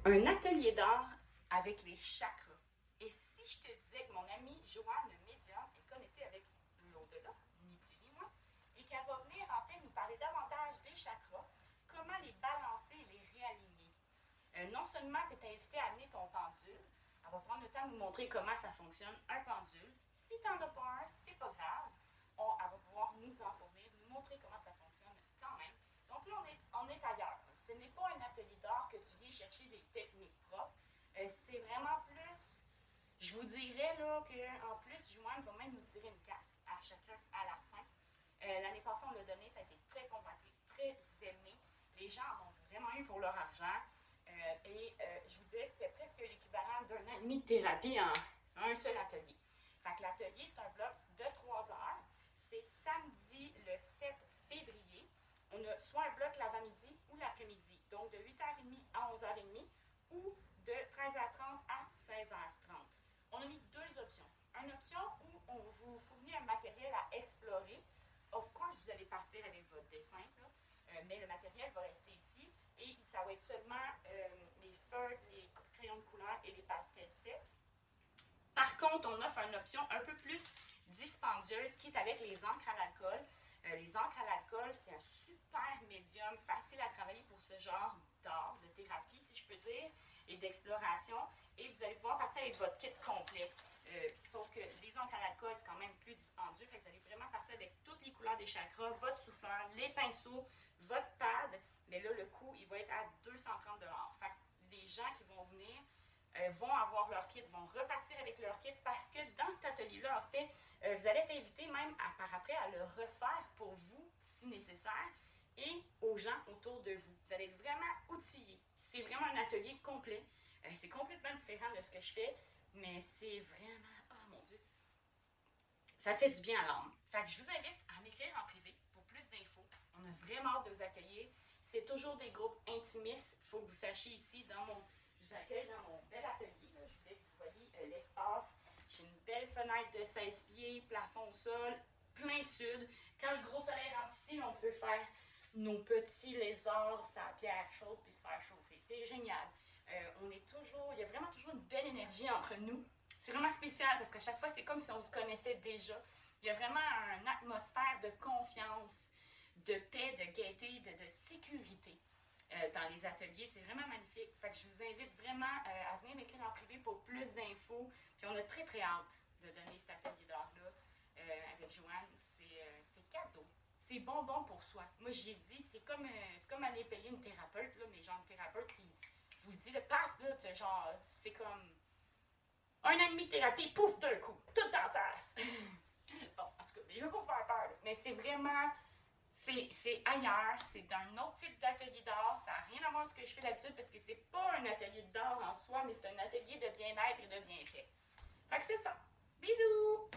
Un atelier d'art avec les chakras. Et si je te disais que mon amie Joanne Médium est connectée avec l'au-delà, ni plus ni moins, et qu'elle va venir en fait nous parler davantage des chakras, comment les balancer et les réaligner. Non seulement tu es invité à amener ton pendule, elle va prendre le temps de nous montrer comment ça fonctionne, un pendule. Si tu n'en as pas un, c'est pas grave. Elle va pouvoir nous en fournir, nous montrer comment ça fonctionne quand même. Donc là, on est ailleurs. Ce n'est pas un atelier d'art que tu viens chercher des techniques propres. C'est vraiment plus, je vous dirais là qu'en plus, Joanne va même nous tirer une carte à chacun à la fin. L'année passée, on l'a donné, ça a été très combattu, très aimé. Les gens en ont vraiment eu pour leur argent. Je vous dirais, c'était presque l'équivalent d'un an et demi de thérapie en un seul atelier. Fait que l'atelier, c'est un bloc de 3 heures. C'est samedi le 7 février. On a soit un bloc l'avant-midi ou l'après-midi. Donc de 8h30 à 11h30 ou de 13h30 à 16h30. On a mis deux options. Une option où on vous fournit un matériel à explorer. Of course, vous allez partir avec votre dessin, mais le matériel va rester ici et ça va être seulement les feutres, les crayons de couleur et les pastels secs. Par contre, on offre une option un peu plus dispendieuse qui est avec les encres à l'alcool. Les encres à l'alcool, c'est un super médium, facile à travailler pour ce genre d'art, de thérapie, si je peux dire, et d'exploration. Et vous allez pouvoir partir avec votre kit complet. Sauf que les encres à l'alcool, c'est quand même plus dispendieux. Fait que vous allez vraiment partir avec toutes les couleurs des chakras, votre souffleur, les pinceaux, votre pad. Mais là, le coût, il va être à 230 $. Fait que les gens qui vont venir vont avoir leur kit, vont repartir avec leur kit parce que dans cet atelier-là, en fait, vous allez être invité même par après à le refaire pour vous, si nécessaire, et aux gens autour de vous. Vous allez être vraiment outillés. C'est vraiment un atelier complet. C'est complètement différent de ce que je fais, mais c'est vraiment... Oh mon Dieu! Ça fait du bien à l'âme. Fait que je vous invite à m'écrire en privé pour plus d'infos. On a vraiment hâte de vous accueillir. C'est toujours des groupes intimistes. Il faut que vous sachiez ici, je vous accueille dans mon bel atelier. Là. Je voulais que vous voyez l'espace. J'ai une belle fenêtre de 16 pieds, plafond au sol, plein sud. Quand le gros soleil rentre ici, on peut faire nos petits lézards sur la pierre chaude puis se faire chauffer. C'est génial. Il y a vraiment toujours une belle énergie entre nous. C'est vraiment spécial parce qu'à chaque fois, c'est comme si on se connaissait déjà. Il y a vraiment une atmosphère de confiance, de paix, de gaieté, de sécurité dans les ateliers. C'est vraiment magnifique. Fait que je vous invite vraiment à venir m'écrire en privé pour plus d'infos. Puis on a très, très hâte de donner cet atelier d'art-là avec Joanne. C'est cadeau. C'est bonbon pour soi. Moi, j'ai dit, c'est comme aller payer une thérapeute, là, mais genre une thérapeute qui, je vous le dis, le paf, là, genre, c'est comme un an et demi de thérapie, pouf, d'un coup, tout en face. Bon, en tout cas, je veux pas vous faire peur, là, mais c'est vraiment, c'est ailleurs, c'est un autre type d'atelier d'art, ça n'a rien à voir avec ce que je fais d'habitude parce que c'est pas un atelier d'art en soi, mais c'est un atelier de bien-être et de bienfait. Fait que c'est ça. Bisous!